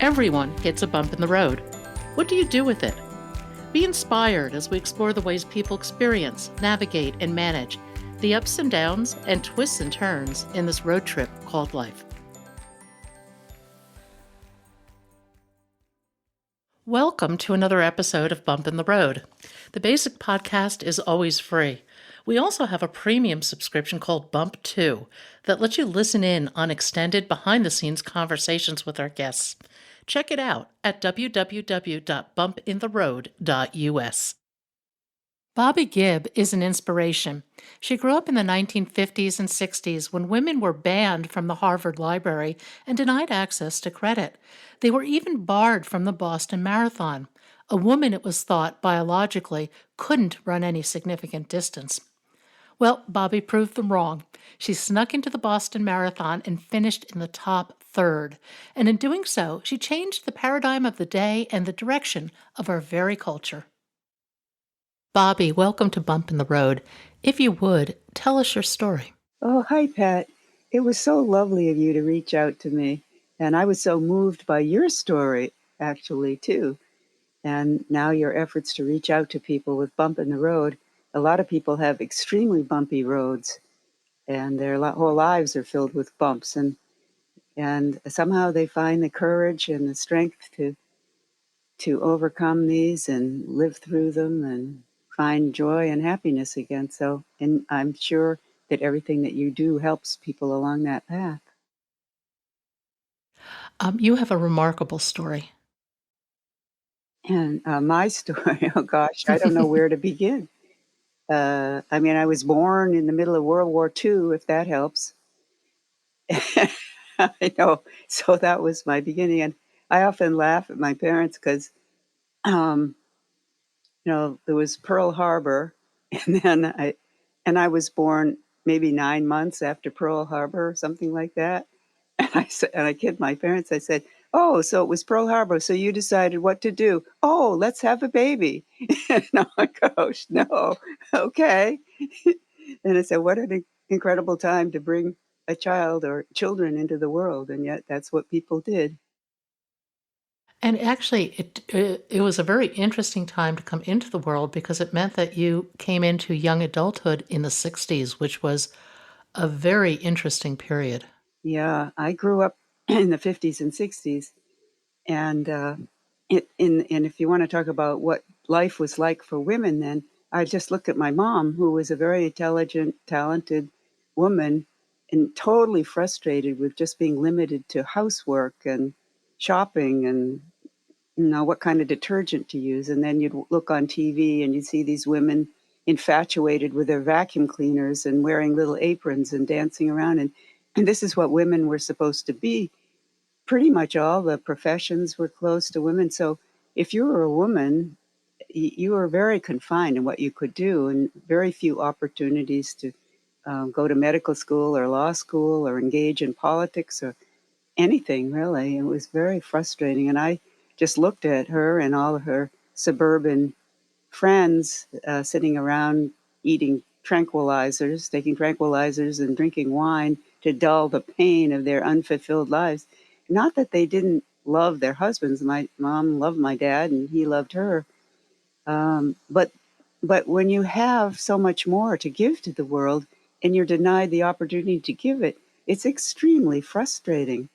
Everyone hits a bump in the road. What do you do with it? Be inspired as we explore the ways people experience, navigate, and manage the ups and downs and twists and turns in this road trip called life. Welcome to another episode of Bump in the Road. The basic podcast is always free. We also have a premium subscription called Bump 2 that lets you listen in on extended behind-the-scenes conversations with our guests. Check it out at www.bumpintheroad.us. Bobbi Gibb is an inspiration. She grew up in the 1950s and 60s when women were banned from the Harvard Library and denied access to credit. They were even barred from the Boston Marathon. A woman, it was thought, biologically, couldn't run any significant distance. Well, Bobbi proved them wrong. She snuck into the Boston Marathon and finished in the top third. And in doing so, she changed the paradigm of the day and the direction of our very culture. Bobbi, welcome to Bump in the Road. If you would, tell us your story. Oh, hi, Pat. It was so lovely of you to reach out to me. And I was so moved by your story, actually, too. And now your efforts to reach out to people with bump in the road. A lot of people have extremely bumpy roads, and their whole lives are filled with bumps. And somehow they find the courage and the strength to overcome these and live through them and find joy and happiness again. So, and I'm sure that everything that you do helps people along that path. You have a remarkable story. And my story, oh gosh, I don't know where to begin. I mean, I was born in the middle of World War II, if that helps. I know. So that was my beginning. And I often laugh at my parents because, um, there was Pearl Harbor, and I was born maybe 9 months after Pearl Harbor, something like that. And I said, and I kid my parents. I said, "Oh, so it was Pearl Harbor. So you decided what to do? Oh, let's have a baby." And I'm like, "Gosh, no, okay." And I said, "What an incredible time to bring a child or children into the world," and yet that's what people did. And actually, it was a very interesting time to come into the world because it meant that you came into young adulthood in the 60s, which was a very interesting period. Yeah, I grew up in the 50s and 60s, and and if you want to talk about what life was like for women then, I just look at my mom, who was a very intelligent, talented woman, and totally frustrated with just being limited to housework and shopping and what kind of detergent to use. And then you'd look on TV and you'd see these women infatuated with their vacuum cleaners and wearing little aprons and dancing around. And this is what women were supposed to be. Pretty much all the professions were close to women. So if you were a woman, you were very confined in what you could do, and very few opportunities to go to medical school or law school or engage in politics or anything, really. It was very frustrating. And I just looked at her and all of her suburban friends sitting around eating tranquilizers, taking tranquilizers and drinking wine to dull the pain of their unfulfilled lives. Not that they didn't love their husbands. My mom loved my dad and he loved her. But when you have so much more to give to the world and you're denied the opportunity to give it, it's extremely frustrating.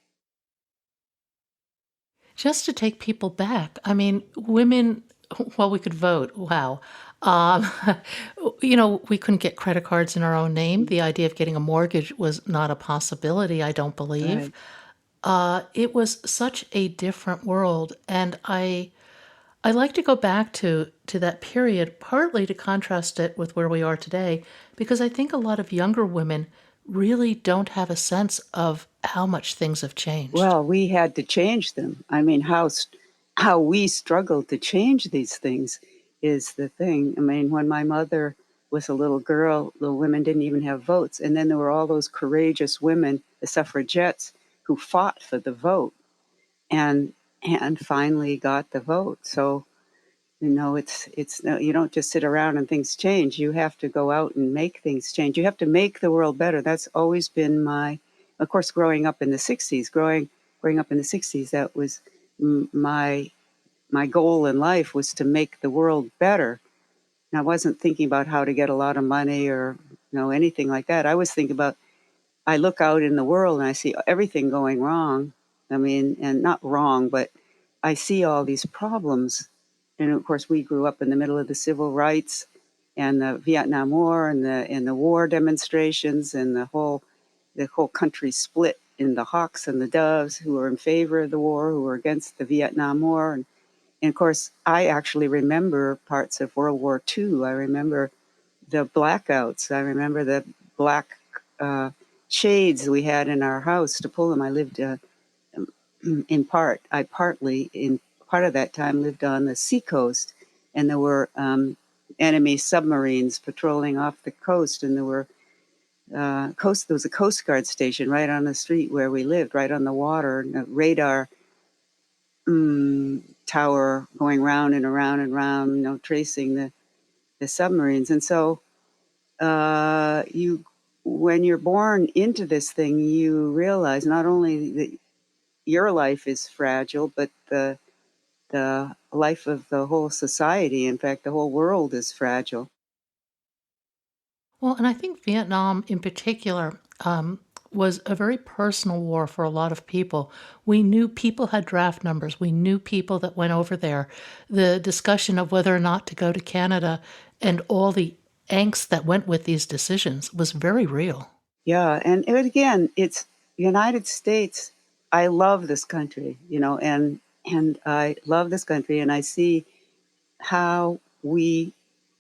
Just to take people back, I mean, women, well, we could vote. Wow. Um, we couldn't get credit cards in our own name. The idea of getting a mortgage was not a possibility, I don't believe. Right. It was such a different world, and I like to go back to that period, partly to contrast it with where we are today, because I think a lot of younger women really don't have a sense of how much things have changed. Well, we had to change them. I mean, how we struggled to change these things is the thing. I mean, when my mother was a little girl, the women didn't even have votes, and then there were all those courageous women, the suffragettes, who fought for the vote and finally got the vote. So it's no, you don't just sit around and things change. You have to go out and make things change. You have to make the world better. That's always been my, of course, growing up in the 60s, growing up in the 60s, that was my my goal in life was to make the world better. And I wasn't thinking about how to get a lot of money or anything like that. I was thinking about I look out in the world and I see everything going wrong. I mean, and not wrong, but I see all these problems. And of course, we grew up in the middle of the civil rights and the Vietnam War and the war demonstrations and the whole country split in the hawks and the doves who were in favor of the war, who were against the Vietnam War. And of course, I actually remember parts of World War II. I remember the blackouts. I remember the black uh, shades we had in our house to pull them. I lived I partly, in part of that time, lived on the seacoast, and there were enemy submarines patrolling off the coast, and there was a Coast Guard station right on the street where we lived, right on the water, and a radar tower going round and around and round, tracing the submarines. And so you when you're born into this thing, you realize not only that your life is fragile, but the life of the whole society, in fact, the whole world is fragile. Well, and I think Vietnam in particular was a very personal war for a lot of people. We knew people had draft numbers, we knew people that went over there. The discussion of whether or not to go to Canada and all the angst that went with these decisions was very real. Yeah, and again, it's United States. I love this country, and I love this country, and I see how we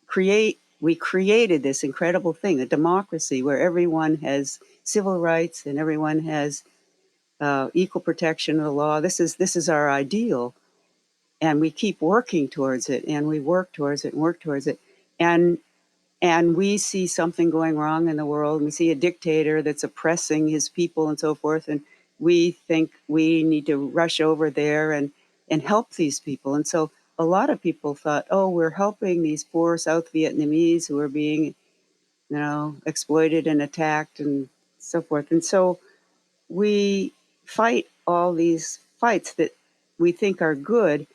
created this incredible thing, a democracy where everyone has civil rights and everyone has equal protection of the law. This is our ideal, and we keep working towards it, and we work towards it and work towards it, and and we see something going wrong in the world. We see a dictator that's oppressing his people and so forth, and we think we need to rush over there and help these people. And so a lot of people thought, oh, we're helping these poor South Vietnamese who are being, exploited and attacked and so forth. And so we fight all these fights that we think are good,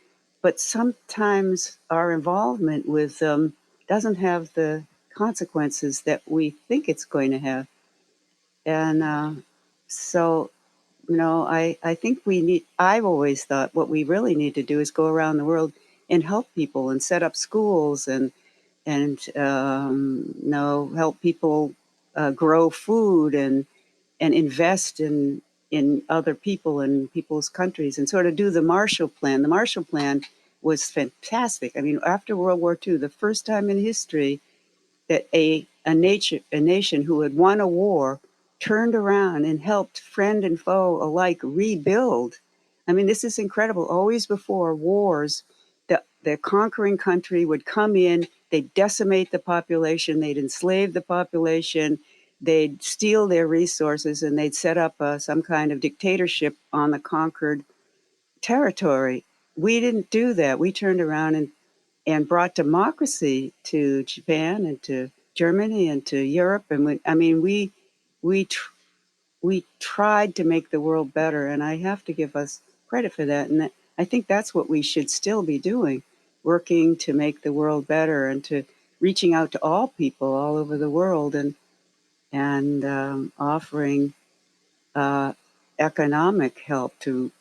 but sometimes our involvement with them doesn't have the consequences that we think it's going to have. And so, I think I've always thought what we really need to do is go around the world and help people and set up schools and help people grow food and invest in other people and people's countries and sort of do the Marshall Plan. The Marshall Plan was fantastic. I mean, after World War II, the first time in history that a nation who had won a war turned around and helped friend and foe alike rebuild. I mean, this is incredible. Always before wars, the conquering country would come in, they'd decimate the population, they'd enslave the population, they'd steal their resources, and they'd set up some kind of dictatorship on the conquered territory. We didn't do that. We turned around and brought democracy to Japan and to Germany and to Europe. And we we tried to make the world better, and I have to give us credit for that. And I think that's what we should still be doing, working to make the world better and to reaching out to all people all over the world and offering uh, economic help to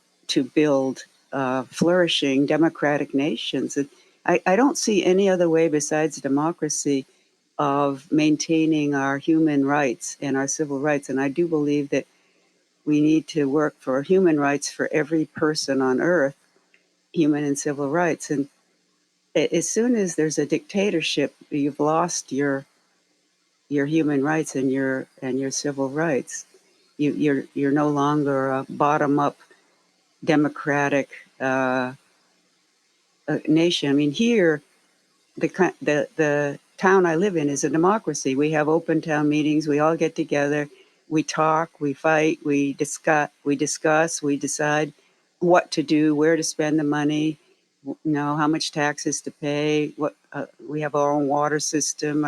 build flourishing democratic nations. I don't see any other way besides democracy of maintaining our human rights and our civil rights. And I do believe that we need to work for human rights for every person on earth, human and civil rights. And as soon as there's a dictatorship, you've lost your human rights and your civil rights. You're no longer a bottom up democratic nation. I mean, here the town I live in is a democracy. We have open town meetings. We all get together. We talk. We fight. We discuss. We decide what to do, where to spend the money. How much taxes to pay. What we have our own water system.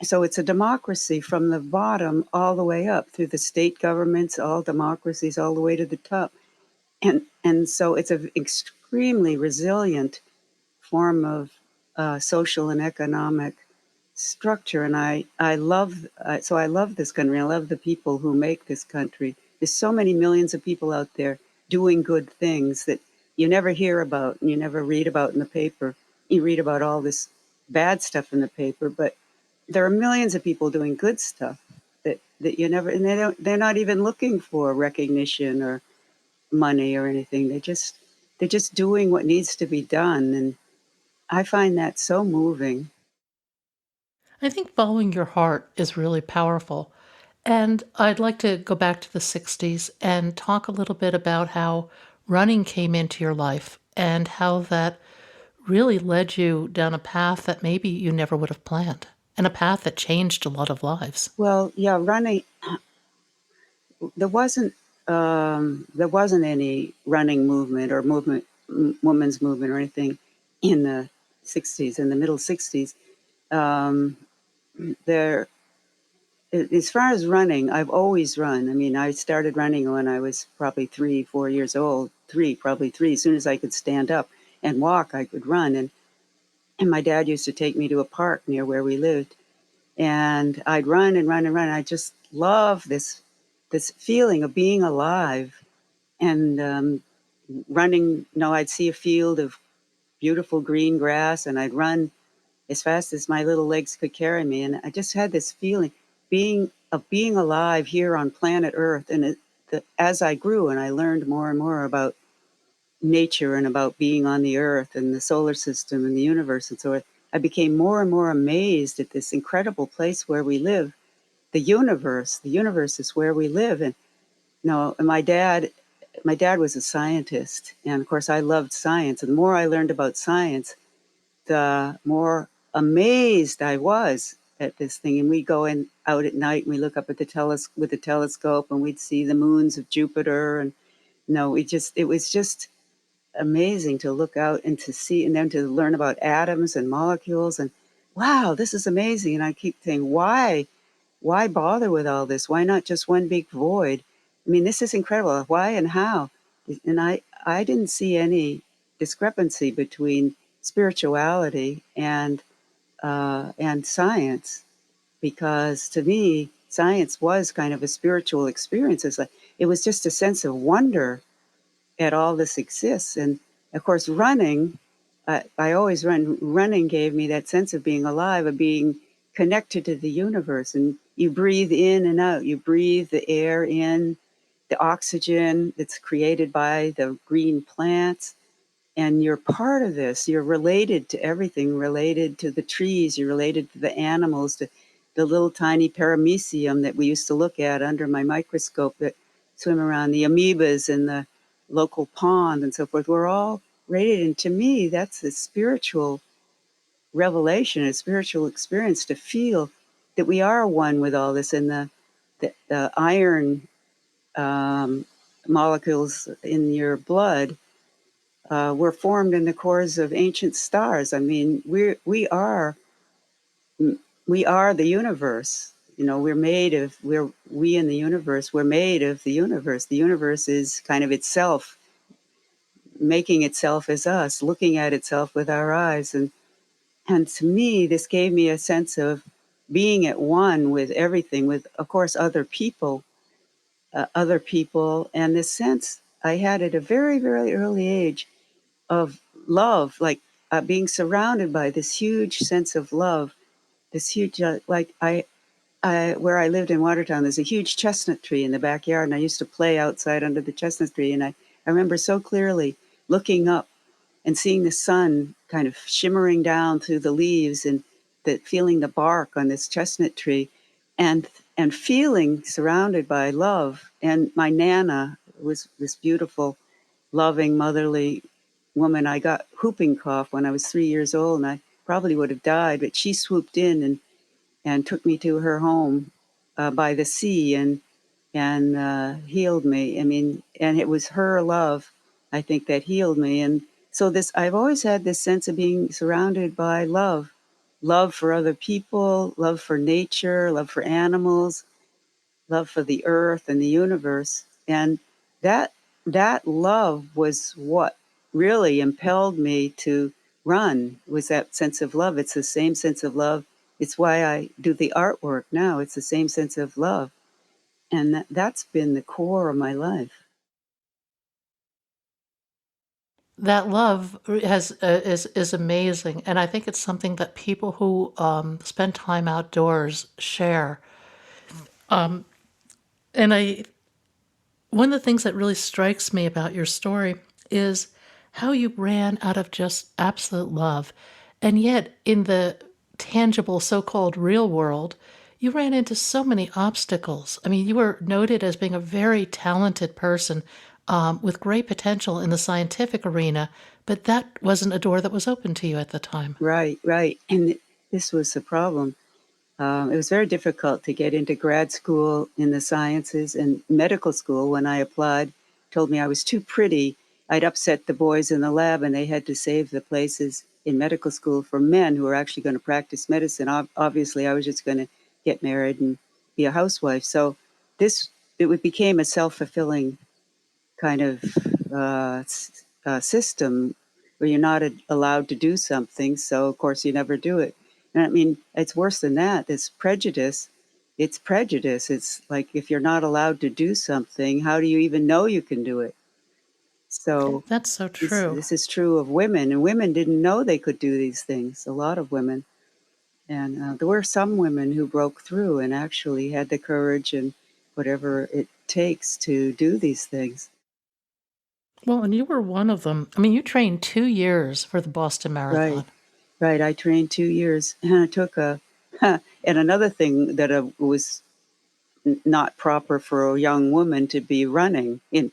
So it's a democracy from the bottom all the way up through the state governments, all democracies all the way to the top. And so it's an extremely resilient form of social and economic structure. And I love, so I love this country. I love the people who make this country. There's so many millions of people out there doing good things that you never hear about and you never read about in the paper. You read about all this bad stuff in the paper, but there are millions of people doing good stuff that you never, and they're not even looking for recognition or money or anything. They're just doing what needs to be done. And I find that so moving. I think following your heart is really powerful. And I'd like to go back to the 60s and talk a little bit about how running came into your life and how that really led you down a path that maybe you never would have planned and a path that changed a lot of lives. Well, yeah, running. There wasn't any running movement or women's movement or anything in the '60s, in the middle '60s. Um, there, as far as running, I've always run. I mean, I started running when I was probably 3, 4 years old. Probably three. As soon as I could stand up and walk, I could run. And my dad used to take me to a park near where we lived, and I'd run and run and run. I just love this feeling of being alive and running. I'd see a field of beautiful green grass, and I'd run as fast as my little legs could carry me. And I just had this feeling being alive here on planet Earth. And as I grew and I learned more and more about nature and about being on the Earth and the solar system and the universe and so on, I became more and more amazed at this incredible place where we live. The universe. The universe is where we live. And and my dad was a scientist, and of course I loved science. And the more I learned about science, the more amazed I was at this thing. And we go out at night and we look up at with the telescope, and we'd see the moons of Jupiter. And it was just amazing to look out and to see, and then to learn about atoms and molecules. And wow, this is amazing. And I keep saying, why bother with all this? Why not just one big void? I mean, this is incredible. Why and how? And I didn't see any discrepancy between spirituality and science, because to me, science was kind of a spiritual experience. It was just a sense of wonder at all this exists. And of course, running, I always run. Running gave me that sense of being alive, of being connected to the universe. And you breathe in and out. You breathe the air in, the oxygen that's created by the green plants. And you're part of this. You're related to everything, related to the trees, you're related to the animals, to the little tiny paramecium that we used to look at under my microscope that swim around, the amoebas in the local pond and so forth. We're all related. And to me, that's a spiritual revelation, a spiritual experience, to feel that we are one with all this. And the iron um, molecules in your blood were formed in the cores of ancient stars. I mean, we are the universe. We in the universe. We're made of the universe. The universe is kind of itself, making itself as us, looking at itself with our eyes. And to me, this gave me a sense of being at one with everything, with, of course, other people, and this sense I had at a very, very early age of love, like being surrounded by this huge sense of love, this huge, where I lived in Watertown, there's a huge chestnut tree in the backyard, and I used to play outside under the chestnut tree. And I remember so clearly looking up and seeing the sun kind of shimmering down through the leaves, and feeling the bark on this chestnut tree, and feeling surrounded by love. And my Nana was this beautiful, loving, motherly woman. I got whooping cough when I was 3 years old, and I probably would have died, but she swooped in and took me to her home by the sea, and healed me. I mean, and it was her love, I think, that healed me. And so I've always had this sense of being surrounded by love, love for other people, love for nature, love for animals, love for the earth and the universe. And that that love was what really impelled me to run, was that sense of love. It's the same sense of love. It's why I do the artwork now. It's the same sense of love. And that's been the core of my life. That love is amazing, and I think it's something that people who spend time outdoors share. And I one of the things that really strikes me about your story is how you ran out of just absolute love. And yet, in the tangible so called real world, you ran into so many obstacles. I mean, you were noted as being a very talented person with great potential in the scientific arena, but that wasn't a door that was open to you at the time. Right, right. And this was the problem. It was very difficult to get into grad school in the sciences, and medical school when I applied told me I was too pretty. I'd upset the boys in the lab and they had to save the places in medical school for men who were actually going to practice medicine. Obviously, I was just going to get married and be a housewife. So this became a self-fulfilling kind of system where you're not allowed to do something. So, of course, you never do it. And I mean, it's worse than that. It's prejudice. It's prejudice. It's like if you're not allowed to do something, how do you even know you can do it? So, That's so true. this is true of women, and women didn't know they could do these things. A lot of women, and there were some women who broke through and actually had the courage and whatever it takes to do these things. Well, and you were one of them. I mean, you trained 2 years for the Boston Right. Marathon. Right, I trained 2 years, and I took a and another thing that, was n not proper for a young woman to be running in,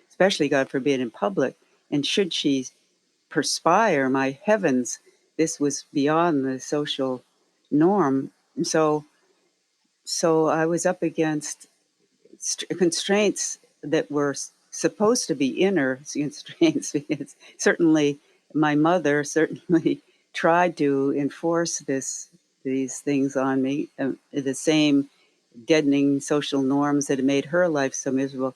especially, God forbid, in public, and should she perspire, my heavens, this was beyond the social norm. So I was up against constraints that were supposed to be inner constraints because certainly my mother certainly tried to enforce these things on me, the same deadening social norms that had made her life so miserable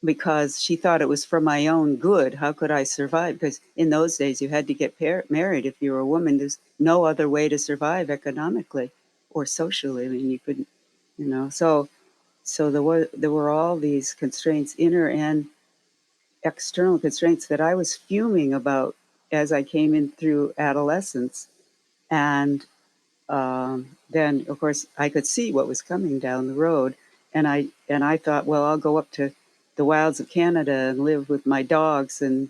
because she thought it was for my own good. How could I survive? Because in those days you had to get married if you were a woman. There's no other way to survive economically or socially. I mean, you couldn't, so there were all these constraints, inner and external constraints that I was fuming about as I came in through adolescence. And then, of course, I could see what was coming down the road, and I thought, well, I'll go up to the wilds of Canada and live with my dogs and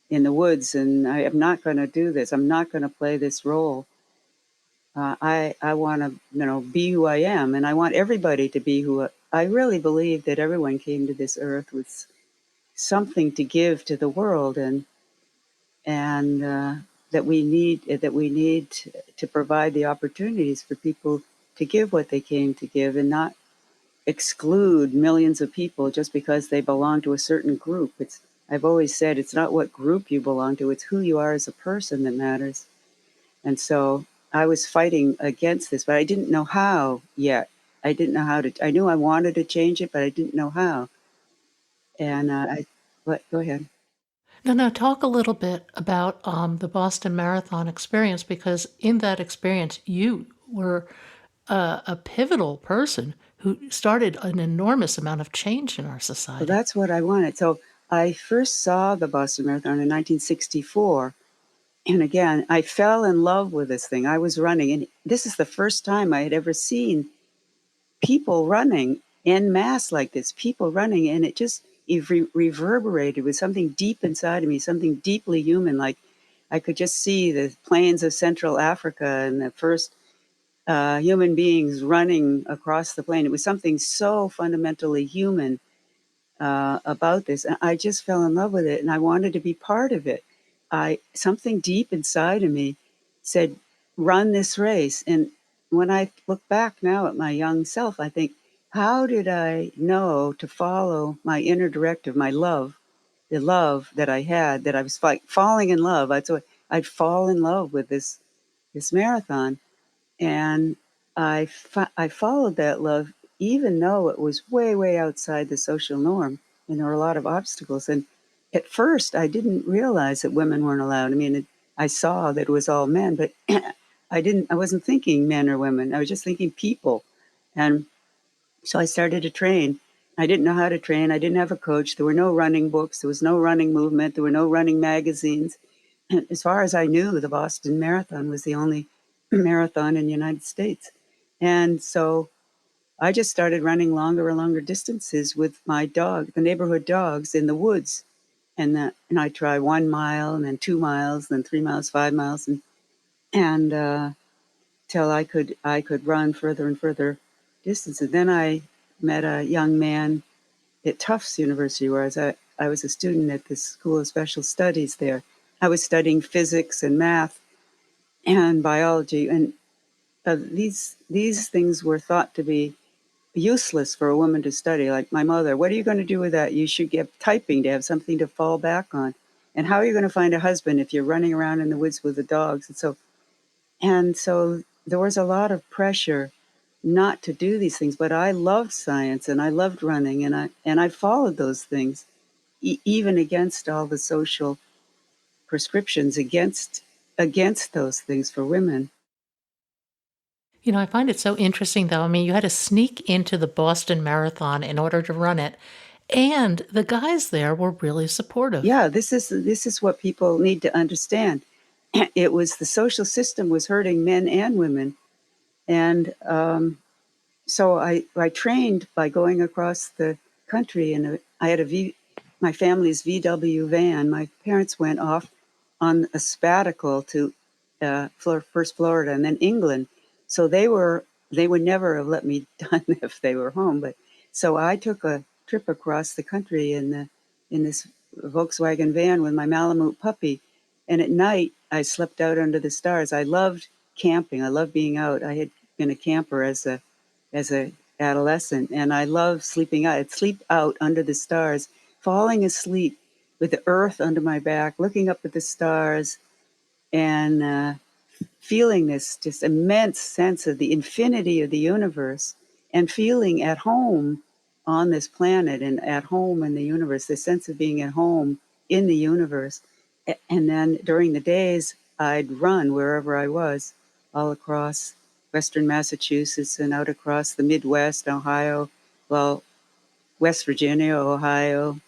in the woods, and I am not going to do this. I'm not going to play this role. I want to, be who I am, and I want everybody to be who I really believe that everyone came to this earth with something to give to the world, and that we need to provide the opportunities for people to give what they came to give, and not exclude millions of people just because they belong to a certain group. I've always said it's not what group you belong to; it's who you are as a person that matters. And so I was fighting against this, but I didn't know how yet. I didn't know how to. I knew I wanted to change it, but I didn't know how. And but go ahead. No, no, talk a little bit about the Boston Marathon experience because in that experience, you were a pivotal person who started an enormous amount of change in our Well, society. that's what I wanted. So I first saw the Boston Marathon in 1964. And again, I fell in love with this thing. I was running, and this is the first time I had ever seen people running en masse like this, people running, and it just reverberated with something deep inside of me, something deeply human. Like I could just see the plains of Central Africa and the first human beings running across the plain. It was something so fundamentally human about this. And I just fell in love with it, and I wanted to be part of it. I Something deep inside of me said, "Run this race." And when I look back now at my young self, I think, how did I know to follow my inner directive, my love, the love that I had, that I was like falling in love. I'd fall in love with this marathon, and I followed that love, even though it was way, way outside the social norm. and there were a lot of obstacles. And at first, I didn't realize that women weren't allowed. I mean, I saw that it was all men, but I wasn't thinking men or women. I was just thinking people. And so I started to train. I didn't know how to train. I didn't have a coach. There were no running books. There was no running movement. There were no running magazines. And as far as I knew, the Boston Marathon was the only marathon in the United States. And so I just started running longer and longer distances with my dog, the neighborhood dogs in the woods. And I try 1 mile and then 2 miles, then 3 miles, 5 miles, and till I could run further and further distances. Then I met a young man at Tufts University, where I was a student at the School of Special Studies there. I was studying physics and math and biology, and these things were thought to be useless for a woman to study. Like my mother, what are you going to do with that? You should get typing to have something to fall back on. And how are you going to find a husband if you're running around in the woods with the dogs? And so there was a lot of pressure not to do these things, but I loved science and I loved running, and I followed those things, even against all the social prescriptions against those things for women. I find it so interesting, though. I mean, you had to sneak into the Boston Marathon in order to run it, and the guys there were really supportive. Yeah, this is what people need to understand. It was the social system was hurting men and women, and so I trained by going across the country, and I had my family's VW van. My parents went off on a sabbatical to first Florida and then England. So they would never have let me done if they were home. But so I took a trip across the country in this Volkswagen van with my Malamute puppy, and at night I slept out under the stars. I loved camping. I loved being out. I had been a camper as a adolescent, and I loved sleeping out. I'd sleep out under the stars, falling asleep with the earth under my back, looking up at the stars, and feeling this just immense sense of the infinity of the universe, and feeling at home on this planet and at home in the universe, the sense of being at home in the universe. And then during the days, I'd run wherever I was, all across Western Massachusetts and out across the Midwest, Ohio, well, West Virginia, Ohio,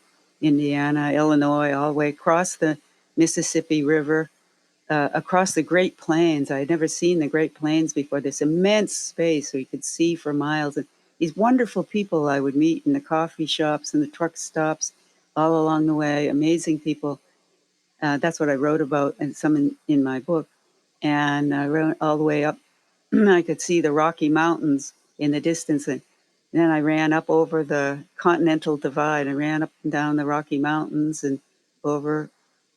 Indiana, Illinois, all the way across the Mississippi River, across the Great Plains. I had never seen the Great Plains before, this immense space where you could see for miles. And these wonderful people I would meet in the coffee shops and the truck stops all along the way, amazing people. That's what I wrote about, and some in my book. And I wrote all the way up. I could see the Rocky Mountains in the distance. And then I ran up over the Continental Divide. I ran up and down the Rocky Mountains and over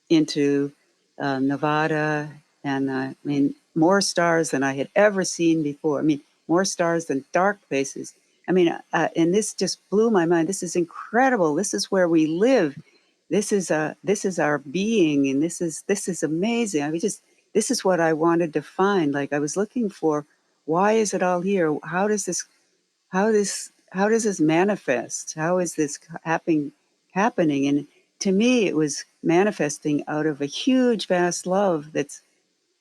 into Nevada. And I mean, more stars than I had ever seen before. I mean, more stars than dark places. I mean, and this just blew my mind. This is incredible. This is where we live. This is our being, and this is amazing. I mean, just this is what I wanted to find. Like I was looking for, why is it all here? How does this manifest? How is this happening? And to me, it was manifesting out of a huge, vast love that's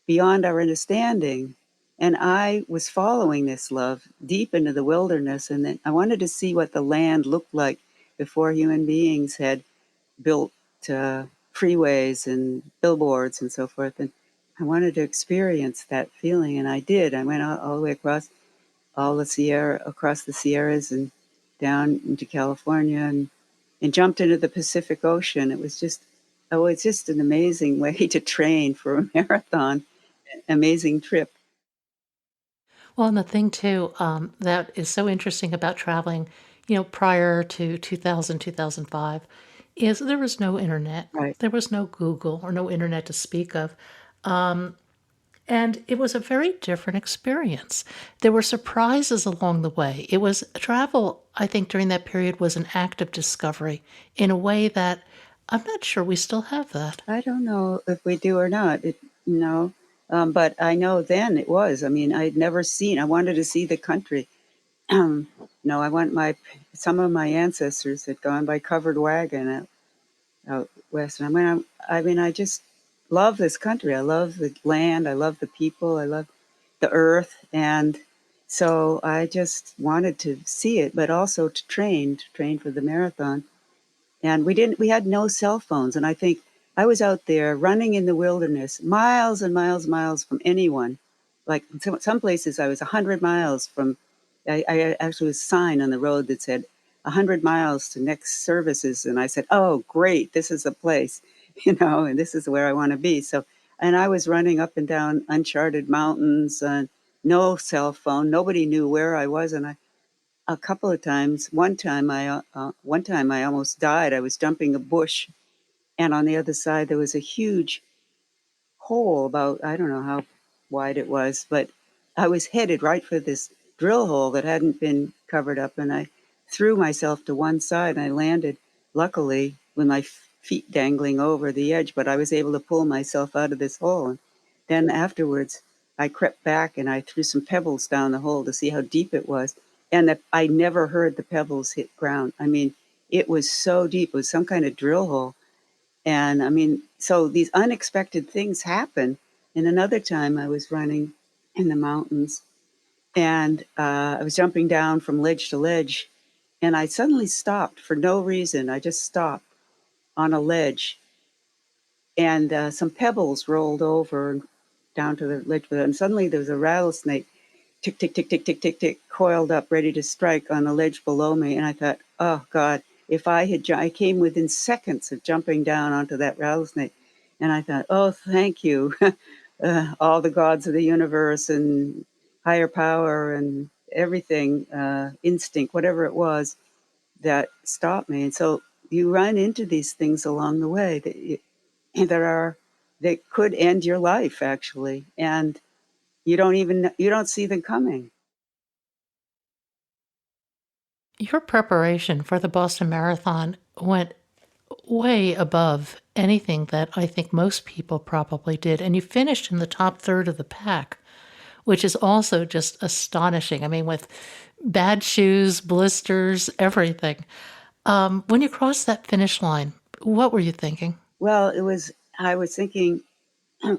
beyond our understanding. And I was following this love deep into the wilderness, and then I wanted to see what the land looked like before human beings had built freeways and billboards and so forth. And I wanted to experience that feeling, and I did. I went all the way across the Sierras and down into California, and jumped into the Pacific Ocean. It's just an amazing way to train for a marathon. Amazing trip. Well, and the thing too, that is so interesting about traveling, prior to 2000, 2005, is there was no internet. Right. There was no Google or no internet to speak of. Um, and it was a very different experience. There were surprises along the way. It was travel, I think, during that period was an act of discovery in a way that I'm not sure we still have that. I don't know if we do or not. You know, but I know then it was. I mean, I'd never seen. I wanted to see the country. No, I want some of my ancestors had gone by covered wagon out west. And I just love this country. I love the land. I love the people. I love the earth. And so I just wanted to see it, but also to train for the marathon. And we had no cell phones. And I think I was out there running in the wilderness, miles and miles and miles from anyone. Like some places I was 100 miles from, I actually was a sign on the road that said 100 miles to next services. And I said, oh, great, this is a place, and this is where I want to be. So, and I was running up and down uncharted mountains, no cell phone. Nobody knew where I was. And a couple of times. One time I almost died. I was jumping a bush, and on the other side there was a huge hole about, I don't know how wide it was, but I was headed right for this drill hole that hadn't been covered up, and I threw myself to one side and I landed, luckily, with my feet dangling over the edge, but I was able to pull myself out of this hole. And then afterwards, I crept back and I threw some pebbles down the hole to see how deep it was. And I never heard the pebbles hit ground. I mean, it was so deep. It was some kind of drill hole. And I mean, so these unexpected things happen. And another time I was running in the mountains and I was jumping down from ledge to ledge. And I suddenly stopped for no reason. I just stopped on a ledge. And some pebbles rolled over and down to the ledge. And suddenly there was a rattlesnake, tick, tick, tick, tick, tick, tick, tick, coiled up, ready to strike on the ledge below me. And I thought, oh, God, if I came within seconds of jumping down onto that rattlesnake. And I thought, oh, thank you, all the gods of the universe and higher power and everything, instinct, whatever it was that stopped me. And so you run into these things along the way that could end your life, actually. And you don't see them coming. Your preparation for the Boston Marathon went way above anything that I think most people probably did, and you finished in the top third of the pack, which is also just astonishing. I mean, with bad shoes, blisters, everything. When you crossed that finish line, what were you thinking? Well, I was thinking,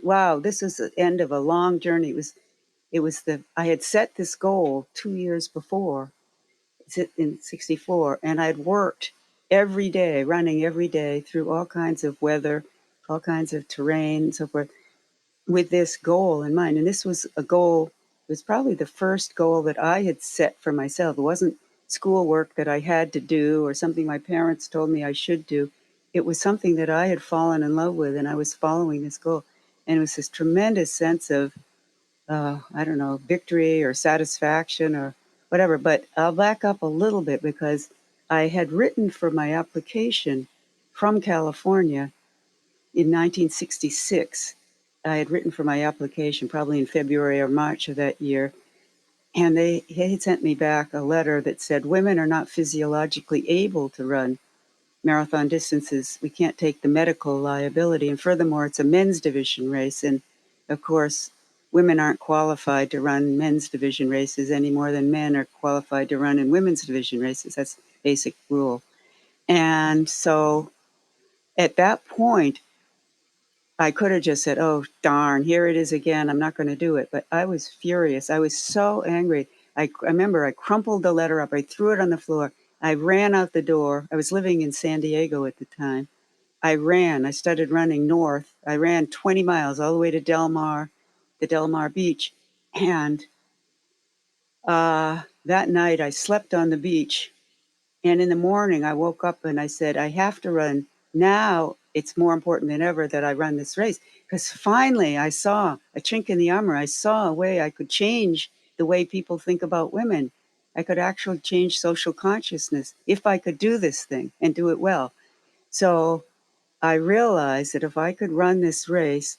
wow, this is the end of a long journey. I had set this goal 2 years before in 64, and I'd worked every day, running every day through all kinds of weather, all kinds of terrain, and so forth, with this goal in mind. And this was a goal, it was probably the first goal that I had set for myself. It wasn't schoolwork that I had to do or something my parents told me I should do. It was something that I had fallen in love with, and I was following this goal. And it was this tremendous sense of, I don't know, victory or satisfaction or whatever. But I'll back up a little bit because I had written for my application from California in 1966. I had written for my application probably in February or March of that year. And they had sent me back a letter that said, women are not physiologically able to run marathon distances. We can't take the medical liability. And furthermore, it's a men's division race. And of course, women aren't qualified to run men's division races any more than men are qualified to run in women's division races. That's basic rule. And so at that point, I could have just said, oh, darn, here it is again. I'm not going to do it. But I was furious. I was so angry. I remember I crumpled the letter up. I threw it on the floor. I ran out the door. I was living in San Diego at the time. I ran. I started running north. I ran 20 miles all the way to the Del Mar beach. And that night I slept on the beach. And in the morning I woke up and I said, I have to run. Now it's more important than ever that I run this race. Because finally I saw a chink in the armor. I saw a way I could change the way people think about women. I could actually change social consciousness if I could do this thing and do it well. So I realized that if I could run this race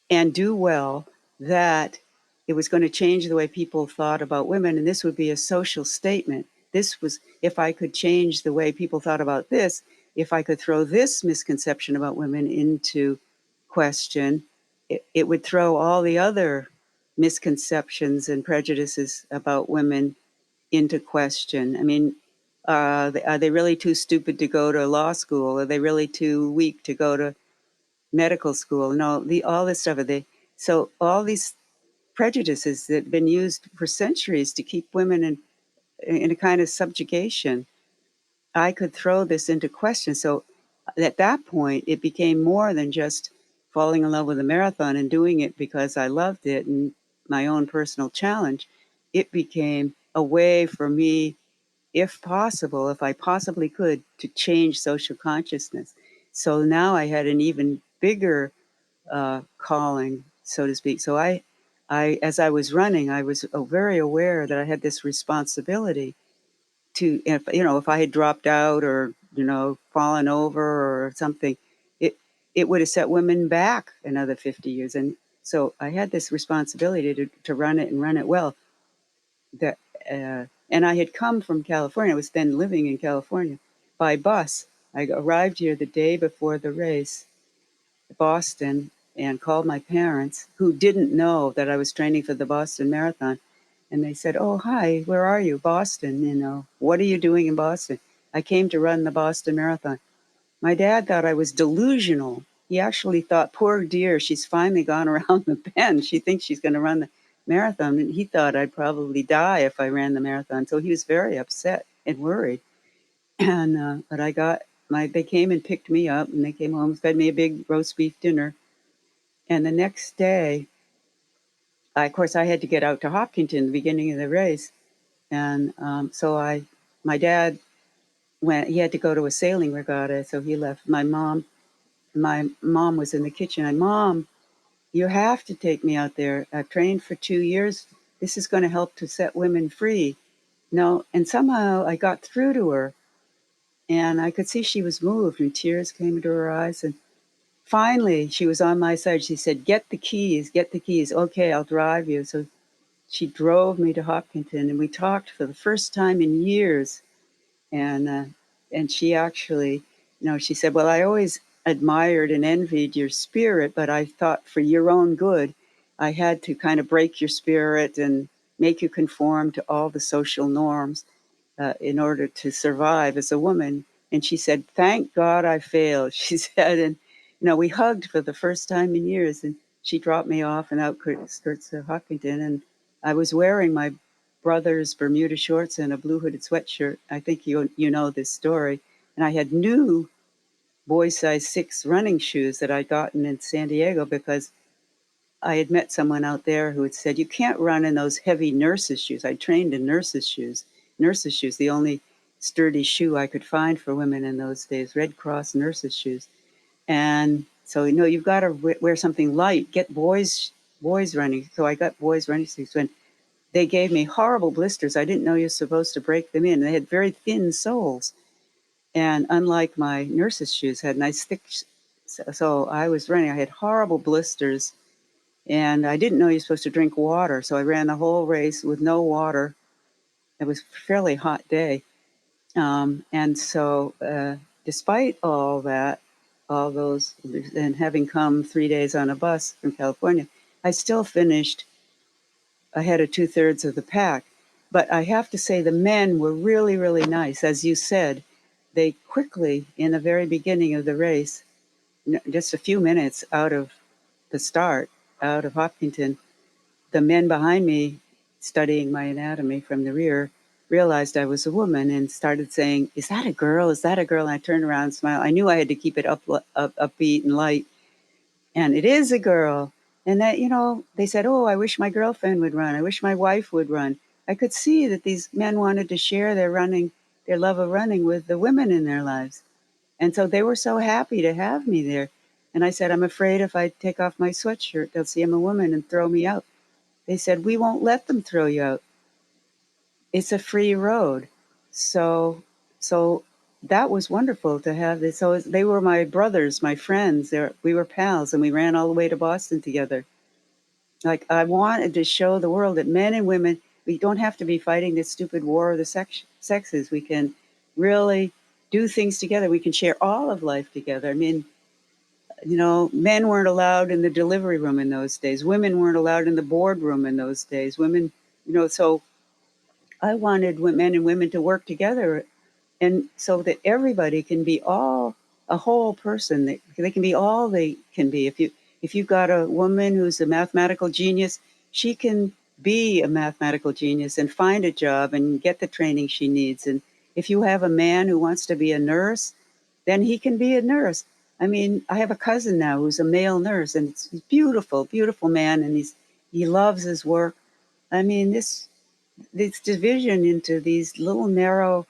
and do well, that it was going to change the way people thought about women. And this would be a social statement. This was, if I could change the way people thought about this, if I could throw this misconception about women into question, it would throw all the other misconceptions and prejudices about women into question. I mean, are they really too stupid to go to law school? Are they really too weak to go to medical school? No, all this stuff. Are they so all these prejudices that have been used for centuries to keep women in a kind of subjugation? I could throw this into question. So at that point, it became more than just falling in love with a marathon and doing it because I loved it and my own personal challenge. It became a way for me, if possible, if I possibly could, to change social consciousness. So now I had an even bigger calling, so to speak. So as I was running, I was very aware that I had this responsibility to, if I had dropped out or fallen over or something, it it would have set women back another 50 years. And so I had this responsibility to run it and run it well. That and I had come from California. I was then living in California by bus. I arrived here the day before the race, Boston, and called my parents, who didn't know that I was training for the Boston Marathon. And they said, "Oh, hi, where are you? Boston, what are you doing in Boston?" I came to run the Boston Marathon. My dad thought I was delusional. He actually thought, poor dear, she's finally gone around the bend. She thinks she's going to run the marathon. And he thought I'd probably die if I ran the marathon. So he was very upset and worried. And, but they came and picked me up and they came home, fed me a big roast beef dinner. And the next day, of course, I had to get out to Hopkinton, the beginning of the race. And my dad he had to go to a sailing regatta, so he left. My mom was in the kitchen. And Mom, you have to take me out there. I've trained for 2 years. This is going to help to set women free. No, and somehow I got through to her, and I could see she was moved, and tears came into her eyes. And finally, she was on my side. She said, "Get the keys, get the keys. Okay, I'll drive you." So she drove me to Hopkinton, and we talked for the first time in years. And she actually, she said, "Well, I always admired and envied your spirit, but I thought for your own good, I had to kind of break your spirit and make you conform to all the social norms in order to survive as a woman." And she said, "Thank God I failed," she said. And, we hugged for the first time in years. And she dropped me off in outskirts of Hopkinton. And I was wearing my brother's Bermuda shorts and a blue hooded sweatshirt. I think you know this story. And I had new boy size 6 running shoes that I'd gotten in San Diego because I had met someone out there who had said, "You can't run in those heavy nurses' shoes." I trained in nurses' shoes. Nurses' shoes, the only sturdy shoe I could find for women in those days, Red Cross nurses' shoes. And so, you've got to wear something light. Get boys running. So I got boys running shoes. When they gave me horrible blisters, I didn't know you're supposed to break them in. They had very thin soles. And unlike my nurses' shoes, had nice thick. So I was running. I had horrible blisters. And I didn't know you're supposed to drink water. So I ran the whole race with no water. It was a fairly hot day. And so, despite all that, all those, and having come 3 days on a bus from California, I still finished ahead of 2/3 of the pack. But I have to say the men were really, really nice. As you said, they quickly, in the very beginning of the race, just a few minutes out of the start, out of Hopkinton, the men behind me, studying my anatomy from the rear, realized I was a woman and started saying, "Is that a girl? Is that a girl?" And I turned around and smiled. I knew I had to keep it upbeat and light. And it is a girl. And that, they said, "Oh, I wish my girlfriend would run. I wish my wife would run." I could see that these men wanted to share their love of running with the women in their lives. And so they were so happy to have me there. And I said, "I'm afraid if I take off my sweatshirt, they'll see I'm a woman and throw me out." They said, "We won't let them throw you out. It's a free road." So, so that was wonderful to have this. So they were my brothers, my friends. We were pals, and we ran all the way to Boston together. Like, I wanted to show the world that men and women, we don't have to be fighting this stupid war of the sexes. We can really do things together. We can share all of life together. I mean, Men weren't allowed in the delivery room in those days. Women weren't allowed in the boardroom in those days. Women, so I wanted men and women to work together, and so that everybody can be all a whole person. They can be all they can be. If you've got a woman who's a mathematical genius, she can be a mathematical genius and find a job and get the training she needs. And if you have a man who wants to be a nurse, then he can be a nurse. I mean, I have a cousin now who's a male nurse, and it's a beautiful, beautiful man, and he loves his work. I mean, this division into these little narrow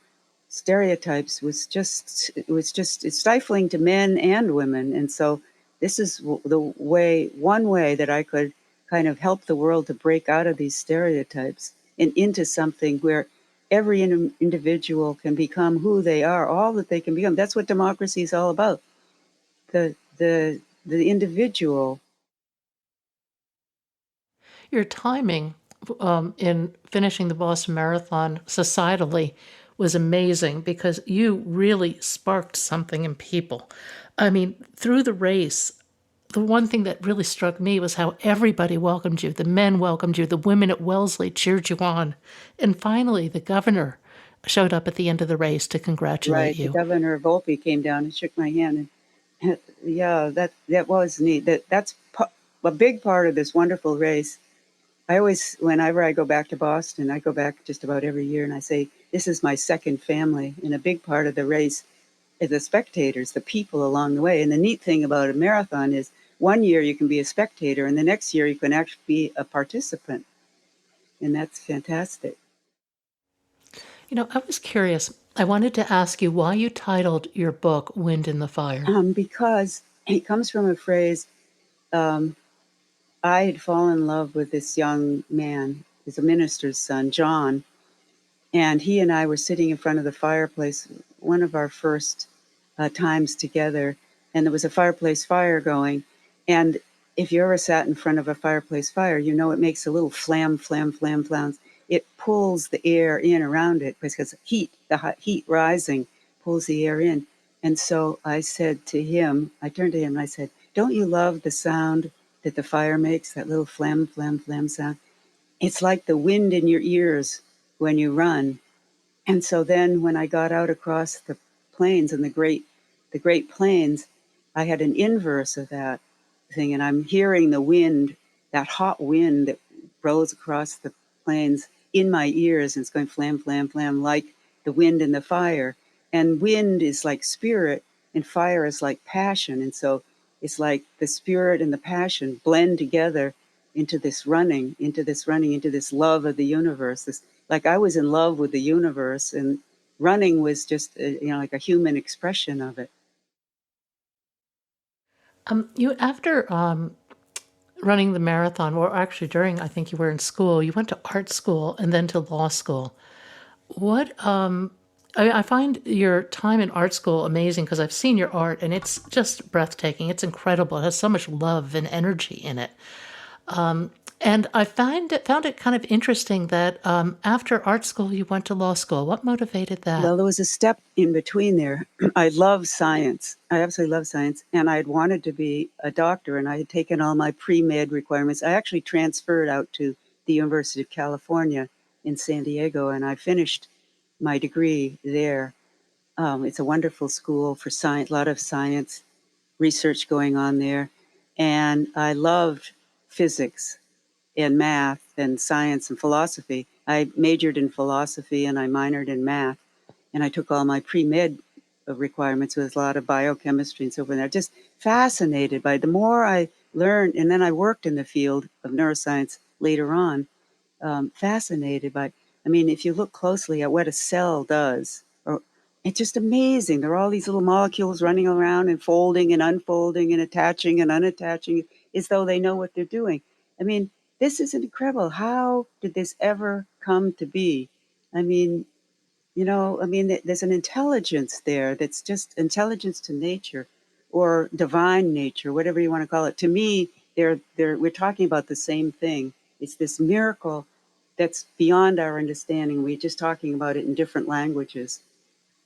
stereotypes was just it's stifling to men and women. And so this is one way that I could kind of help the world to break out of these stereotypes and into something where every individual can become who they are, all that they can become. That's what democracy is all about. The individual. Your timing in finishing the Boston Marathon societally was amazing because you really sparked something in people. I mean, through the race, the one thing that really struck me was how everybody welcomed you. The men welcomed you, the women at Wellesley cheered you on. And finally, the governor showed up at the end of the race to congratulate Right, the you. governor of Volpe came down and shook my hand, and yeah, that was neat. A big part of this wonderful race. I always, whenever I go back to Boston, I go back just about every year, and I say, this is my second family. And a big part of the race is the spectators, the people along the way. And the neat thing about a marathon is one year you can be a spectator, and the next year you can actually be a participant. And that's fantastic. I was curious. I wanted to ask you why you titled your book Wind in the Fire. Because it comes from a phrase. um, I had fallen in love with this young man. He's a minister's son, John, and he and I were sitting in front of the fireplace, one of our first times together, and there was a fireplace fire going. And if you ever sat in front of a fireplace fire, it makes a little flam, flam, flam, flams. It pulls the air in around it because the hot heat rising pulls the air in. And so I said to him, I turned to him and I said, don't you love the sound that the fire makes, that little flam, flam, flam sound? It's like the wind in your ears when you run. And so then when I got out across the plains and the Great Plains, I had an inverse of that thing, and I'm hearing the wind, that hot wind that blows across the plains in my ears, and it's going flam, flam, flam, like the wind and the fire. And wind is like spirit, and fire is like passion. And so it's like the spirit and the passion blend together into this love of the universe. This, like I was in love with the universe, and running was just like a human expression of it. You after running the marathon, or actually during, I think you were in school. You went to art school and then to law school. What I find your time in art school amazing because I've seen your art and it's just breathtaking. It's incredible. It has so much love and energy in it. And I found it kind of interesting that after art school you went to law school. What motivated that? Well, there was a step in between there. I love science. I absolutely love science. And I had wanted to be a doctor, and I had taken all my pre med requirements. I actually transferred out to the University of California in San Diego, and I finished my degree there. It's a wonderful school for science, a lot of science research going on there. And I loved physics and math and science and philosophy. I majored in philosophy and I minored in math. And I took all my pre med requirements with a lot of biochemistry and so forth. And I'm just fascinated by the more I learned. And then I worked in the field of neuroscience later on. Fascinated by, I mean, if you look closely at what a cell does, it's just amazing. There are all these little molecules running around and folding and unfolding and attaching and unattaching as though they know what they're doing. I mean, this is incredible. How did this ever come to be? I mean, there's an intelligence there that's just intelligence to nature or divine nature, whatever you want to call it. To me, we're talking about the same thing. It's this miracle that's beyond our understanding. We're just talking about it in different languages.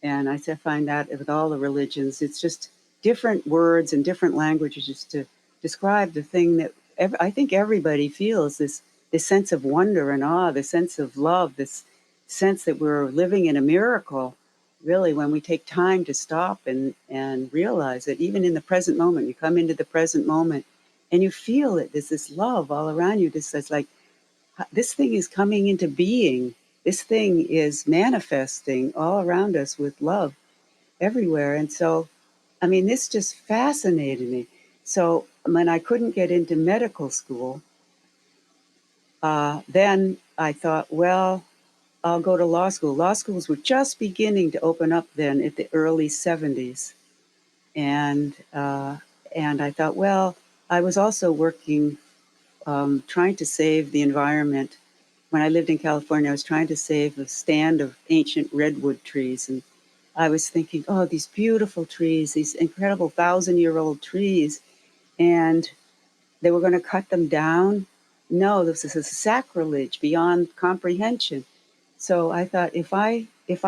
And I find that with all the religions, it's just different words and different languages just to describe the thing that I think everybody feels, this sense of wonder and awe, this sense of love, this sense that we're living in a miracle, really, when we take time to stop and realize that even in the present moment, you come into the present moment and you feel it. There's this love all around you. This is like, this thing is coming into being. This thing is manifesting all around us with love everywhere. And so, I mean, this just fascinated me. So when I couldn't get into medical school, then I thought, well, I'll go to law school. Law schools were just beginning to open up then at the early 70s. And, uh, and I thought, well, I was also working, trying to save the environment. When I lived in California, I was trying to save a stand of ancient redwood trees. And I was thinking, oh, these beautiful trees, these incredible 1,000-year-old trees. And they were going to cut them down. No, this is a sacrilege beyond comprehension. So I thought if I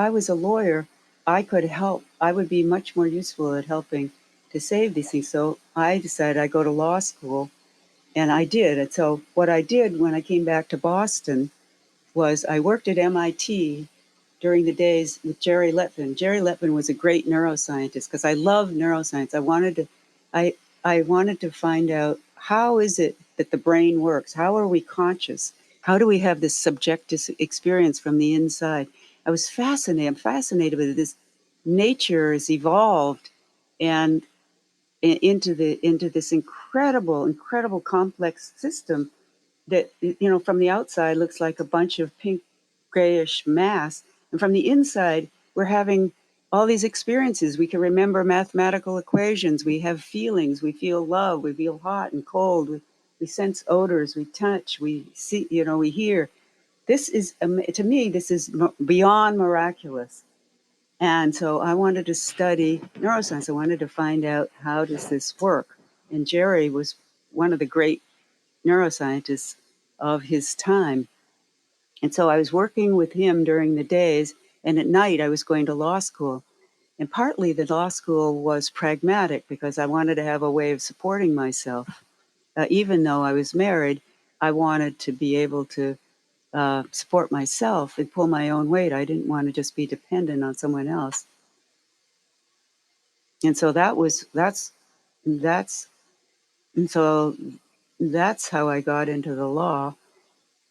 was a lawyer, I could help. I would be much more useful at helping to save these things. So I decided I'd go to law school, and I did. And so what I did when I came back to Boston was I worked at MIT during the days with Jerry Lettvin. Jerry Lettvin was a great neuroscientist because I love neuroscience. I I wanted to find out, how is it that the brain works? How are we conscious? How do we have this subjective experience from the inside? I was fascinated. I'm fascinated with this. Nature has evolved and into this incredible complex system that, from the outside looks like a bunch of pink grayish mass, and from the inside we're having all these experiences. We can remember mathematical equations, we have feelings, we feel love, we feel hot and cold, we sense odors, we touch, we see, we hear. This is, to me, this is beyond miraculous. And so I wanted to study neuroscience. I wanted to find out, how does this work? And Jerry was one of the great neuroscientists of his time. And so I was working with him during the days, and at night I was going to law school. And partly the law school was pragmatic because I wanted to have a way of supporting myself. Even though I was married, I wanted to be able to support myself and pull my own weight. I didn't want to just be dependent on someone else. And so that's and so that's how I got into the law.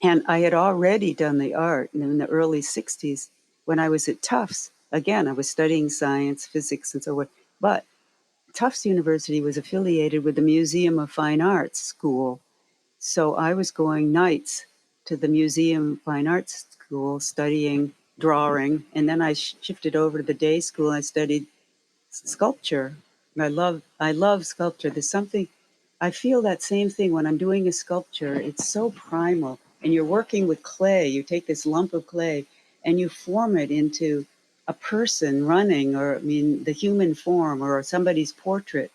And I had already done the art in the early 60s when I was at Tufts. Again, I was studying science, physics, and so on. But Tufts University was affiliated with the Museum of Fine Arts School. So I was going nights to the Museum of Fine Arts School studying drawing. And then I shifted over to the day school. I studied sculpture. I love sculpture. There's something, I feel that same thing when I'm doing a sculpture. It's so primal, and you're working with clay. You take this lump of clay and you form it into a person running, or, I mean, the human form, or somebody's portrait.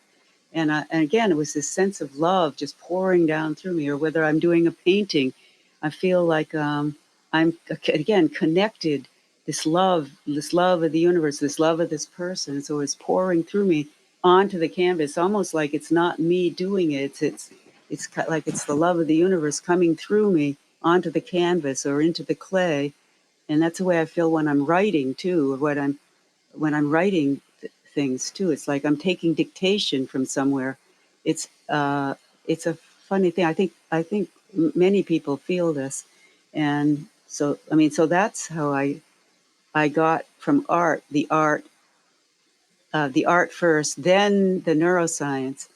And again, it was this sense of love just pouring down through me. Or whether I'm doing a painting, I feel like I'm again connected. This love of the universe, this love of this person. So it's pouring through me onto the canvas, almost like it's not me doing it. It's like it's the love of the universe coming through me onto the canvas or into the clay. And that's the way I feel when I'm writing too. When I'm writing things too. It's like I'm taking dictation from somewhere. It's it's a funny thing. I think many people feel this, and so I mean, so that's how I got from the art first, then the neuroscience,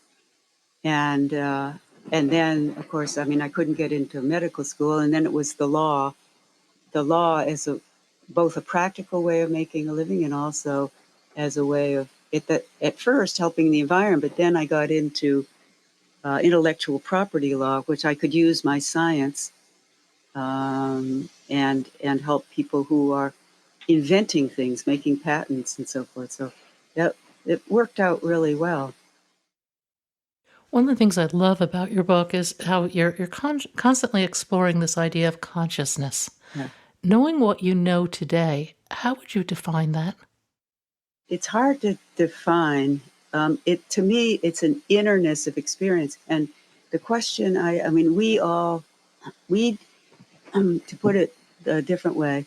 and uh, and then of course, I mean, I couldn't get into medical school, and then it was the law. The law is both a practical way of making a living and also as a way of it, that at first helping the environment, but then I got into intellectual property law, which I could use my science and help people who are inventing things, making patents and so forth. So that it worked out really well. One of the things I love about your book is how you're constantly exploring this idea of consciousness. Yeah. Knowing what you know today, how would you define that? It's hard to define. It to me, it's an innerness of experience. And the question, I mean, we to put it a different way,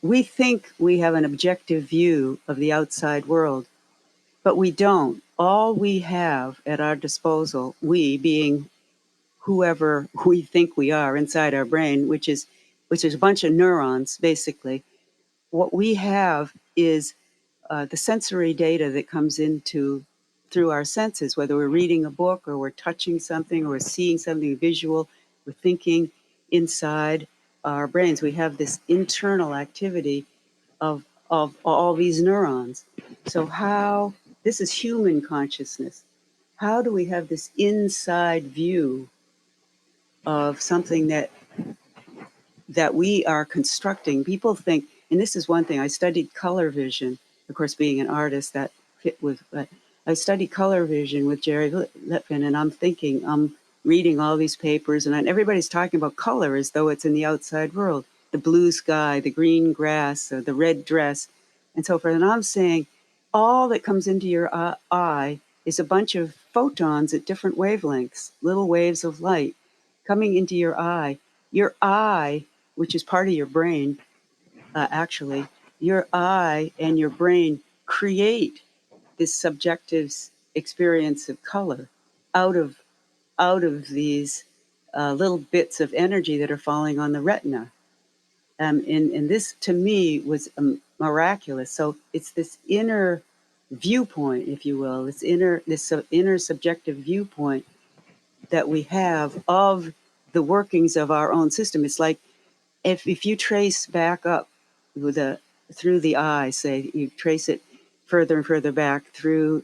we think we have an objective view of the outside world, but we don't. All we have at our disposal, we being whoever we think we are inside our brain, which is a bunch of neurons, basically. What we have is the sensory data that comes into through our senses, whether we're reading a book or we're touching something or we're seeing something visual, we're thinking inside our brains. We have this internal activity of all these neurons. So how this is human consciousness. How do we have this inside view of something that we are constructing? People think, and this is one thing, I studied color vision, of course, being an artist that fit with, but I studied color vision with Jerry Litvin, and I'm thinking, I'm reading all these papers, and everybody's talking about color as though it's in the outside world, the blue sky, the green grass, or the red dress, and so forth. And I'm saying, all that comes into your eye is a bunch of photons at different wavelengths, little waves of light coming into your eye. Your eye, which is part of your brain, actually, your eye and your brain create this subjective experience of color out of these little bits of energy that are falling on the retina. And this, to me, was miraculous. So it's this inner viewpoint, if you will, this inner subjective viewpoint that we have of the workings of our own system. It's like if you trace back up with through the eye, say you trace it further and further back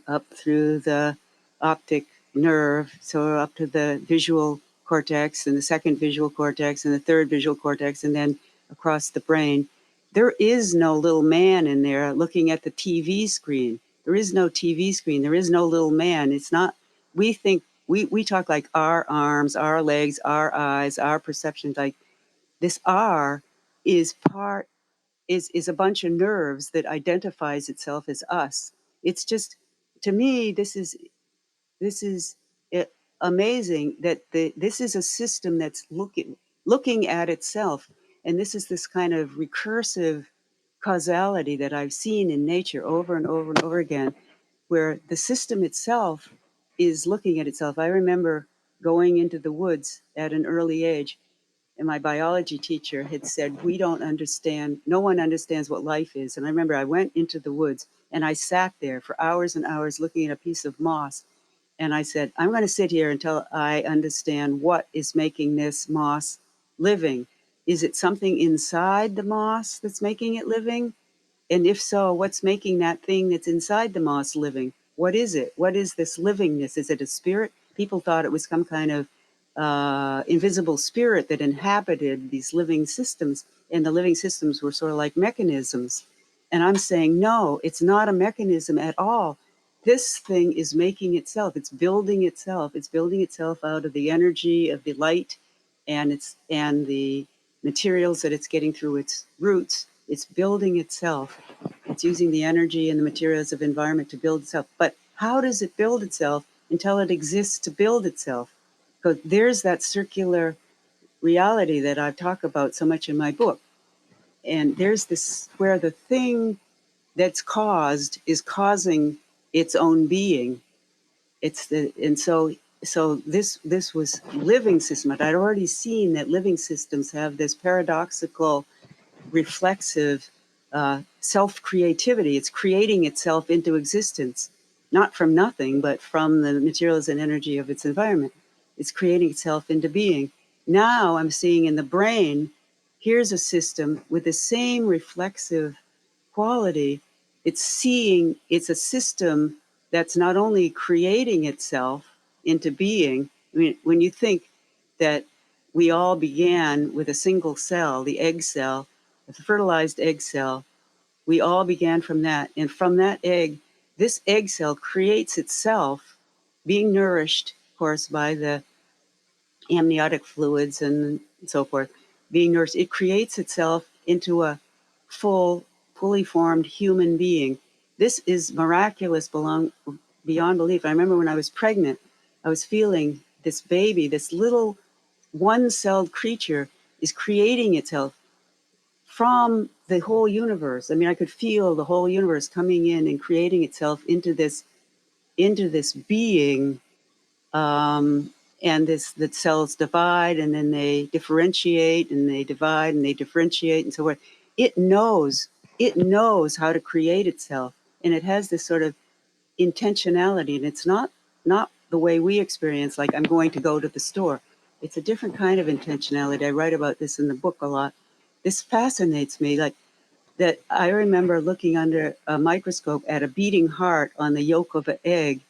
up through the optic nerve, so up to the visual cortex and the second visual cortex and the third visual cortex, and then across the brain. There is no little man in there looking at the TV screen. There is no TV screen. There is no little man. It's not, we think, we talk like our arms, our legs, our eyes, our perceptions, like this R is part is a bunch of nerves that identifies itself as us. It's just, to me, this is amazing that this is a system that's looking at itself, and this is this kind of recursive causality that I've seen in nature over and over and over again, where the system itself is looking at itself. I remember going into the woods at an early age, and my biology teacher had said, we don't understand, no one understands what life is. And I remember I went into the woods and I sat there for hours and hours looking at a piece of moss. And I said, I'm going to sit here until I understand what is making this moss living. Is it something inside the moss that's making it living? And if so, what's making that thing that's inside the moss living? What is it? What is this livingness? Is it a spirit? People thought it was some kind of invisible spirit that inhabited these living systems, and the living systems were sort of like mechanisms. And I'm saying, no, it's not a mechanism at all. This thing is making itself. It's building itself. It's building itself out of the energy of the light, and the materials that it's getting through its roots. It's building itself. It's using the energy and the materials of environment to build itself. But how does it build itself until it exists to build itself? Because there's that circular reality that I talk about so much in my book. And there's this where the thing that's caused is causing its own being. So this was living system. I'd already seen that living systems have this paradoxical reflexive self creativity. It's creating itself into existence, not from nothing, but from the materials and energy of its environment. It's creating itself into being. Now I'm seeing in the brain, here's a system with the same reflexive quality. It's a system that's not only creating itself into being. I mean, when you think that we all began with a single cell, the egg cell, the fertilized egg cell, we all began from that. And from that egg, this egg cell creates itself, being nourished, of course, by the amniotic fluids and so forth, being nourished. It creates itself into a fully formed human being. this is miraculous beyond belief. I remember when I was pregnant, I was feeling this baby, this little one-celled creature is creating itself from the whole universe. I mean, I could feel the whole universe coming in and creating itself into this being, and this the cells divide and then they differentiate and they divide and they differentiate and so forth. It knows it knows how to create itself, and it has this sort of intentionality, and it's not the way we experience, like I'm going to go to the store. It's a different kind of intentionality. I write about this in the book a lot. This fascinates me, like that. I remember looking under a microscope at a beating heart on the yolk of an egg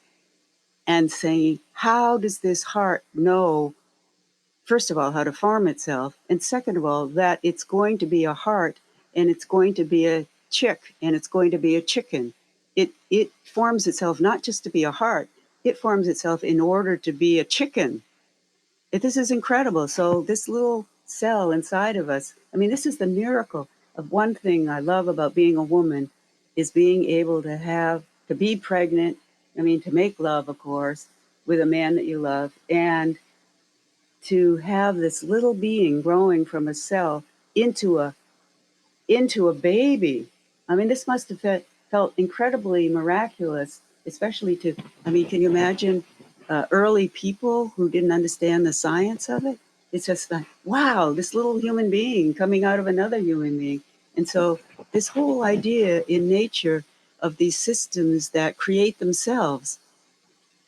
and saying, how does this heart know, first of all, how to form itself, and second of all, that it's going to be a heart and it's going to be a chick and it's going to be a chicken. It forms itself not just to be a heart, it forms itself in order to be a chicken. This is incredible. So this little cell inside of us, I mean, this is the miracle of one thing I love about being a woman is being able to be pregnant, I mean, to make love, of course, with a man that you love, and to have this little being growing from a cell into a into a baby. I mean, this must have felt incredibly miraculous, especially to, I mean, can you imagine early people who didn't understand the science of it? It's just like, wow, this little human being coming out of another human being. And so, this whole idea in nature of these systems that create themselves.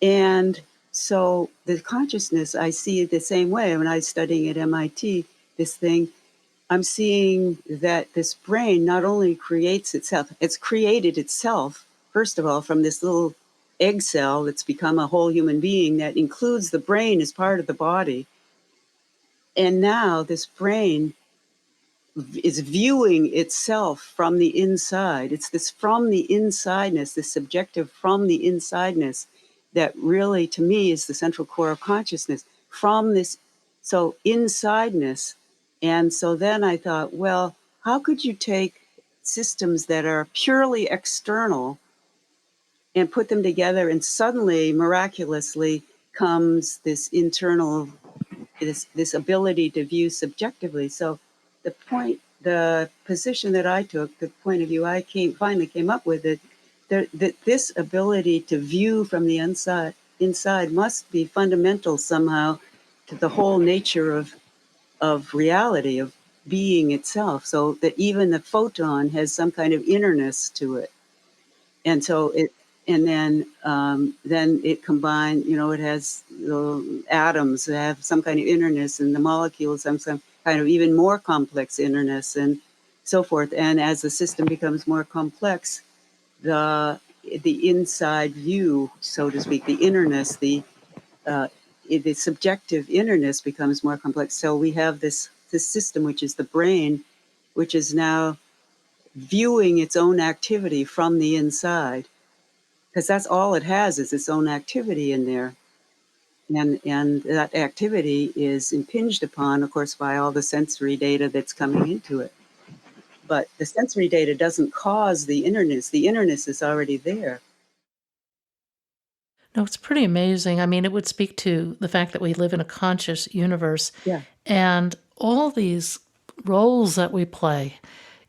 And so, the consciousness, I see it the same way when I was studying at MIT, this thing I'm seeing that this brain not only creates itself, it's created itself, first of all, from this little egg cell that's become a whole human being that includes the brain as part of the body. And now this brain is viewing itself from the inside. It's this from the insideness, this subjective from the insideness that really, to me, is the central core of consciousness. From this, so insideness. And so then I thought, well, how could you take systems that are purely external and put them together, and suddenly, miraculously, comes this internal this ability to view subjectively. So the position that I took, the point of view I finally came up with it, that this ability to view from the inside must be fundamental somehow to the whole nature of reality, of being itself, so that even the photon has some kind of innerness to it. And so it and then it combined, you know, it has the atoms that have some kind of innerness, and the molecules have some kind of even more complex innerness, and so forth. And as the system becomes more complex, the the inside view, so to speak, the innerness, uh, the subjective innerness becomes more complex. So we have this system, which is the brain, which is now viewing its own activity from the inside, because that's all it has is its own activity in there. And that activity is impinged upon, of course, by all the sensory data that's coming into it. But the sensory data doesn't cause the innerness. The innerness is already there. No, it's pretty amazing. I mean, it would speak to the fact that we live in a conscious universe Yeah. and all these roles that we play,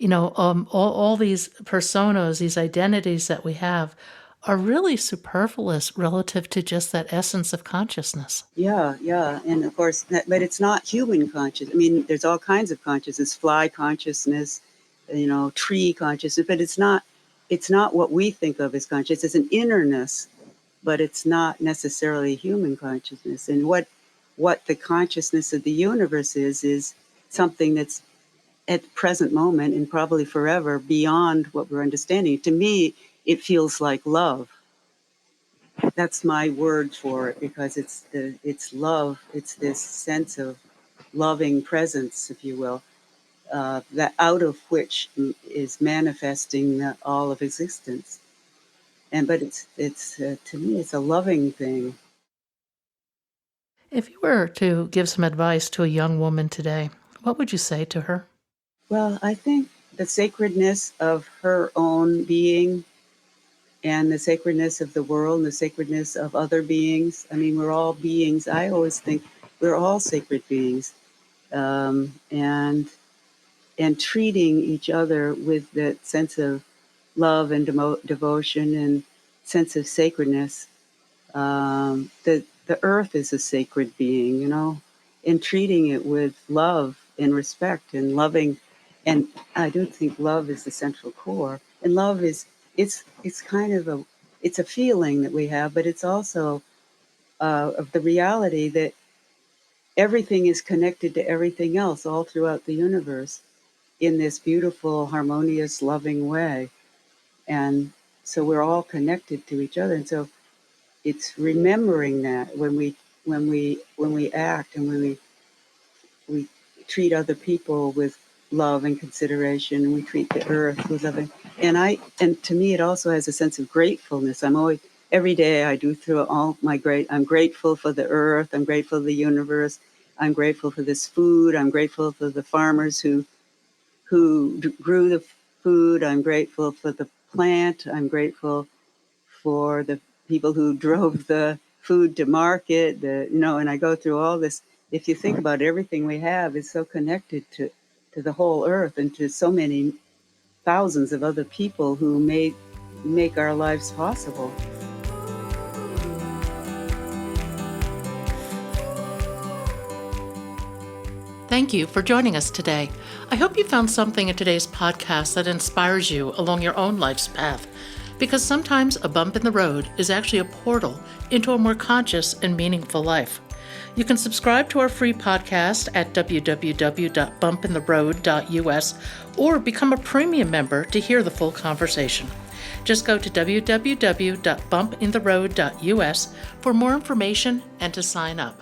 all these personas, these identities that we have are really superfluous relative to just that essence of consciousness. Yeah, yeah. And of course, but it's not human conscious. I mean, there's all kinds of consciousness, fly consciousness, tree consciousness, but it's not what we think of as conscious. It's an innerness, but it's not necessarily human consciousness. And what the consciousness of the universe is something that's at the present moment and probably forever beyond what we're understanding. To me, it feels like love. That's my word for it, because it's love. It's this sense of loving presence, if you will, that out of which is manifesting all of existence. But it's to me, it's a loving thing. If you were to give some advice to a young woman today, what would you say to her? Well, I think the sacredness of her own being, and the sacredness of the world and the sacredness of other beings. I mean, we're all beings. I always think we're all sacred beings, and treating each other with that sense of love and devotion and sense of sacredness. The earth is a sacred being, and treating it with love and respect and loving. And I do think love is the central core. And love is it's kind of a feeling that we have, but it's also of the reality that everything is connected to everything else all throughout the universe in this beautiful, harmonious, loving way. And so we're all connected to each other. And so it's remembering that when we act and when we treat other people with love and consideration, and we treat the earth with love. And to me, it also has a sense of gratefulness. I'm always, every day I do through all my I'm grateful for the earth. I'm grateful for the universe. I'm grateful for this food. I'm grateful for the farmers who grew the food. I'm grateful for the plant. I'm grateful for the people who drove the food to market. And I go through all this. If you think about it, everything we have is so connected to the whole earth and to so many thousands of other people who make our lives possible. Thank you for joining us today. I hope you found something in today's podcast that inspires you along your own life's path, because sometimes a bump in the road is actually a portal into a more conscious and meaningful life. You can subscribe to our free podcast at www.bumpintheroad.us or become a premium member to hear the full conversation. Just go to www.bumpintheroad.us for more information and to sign up.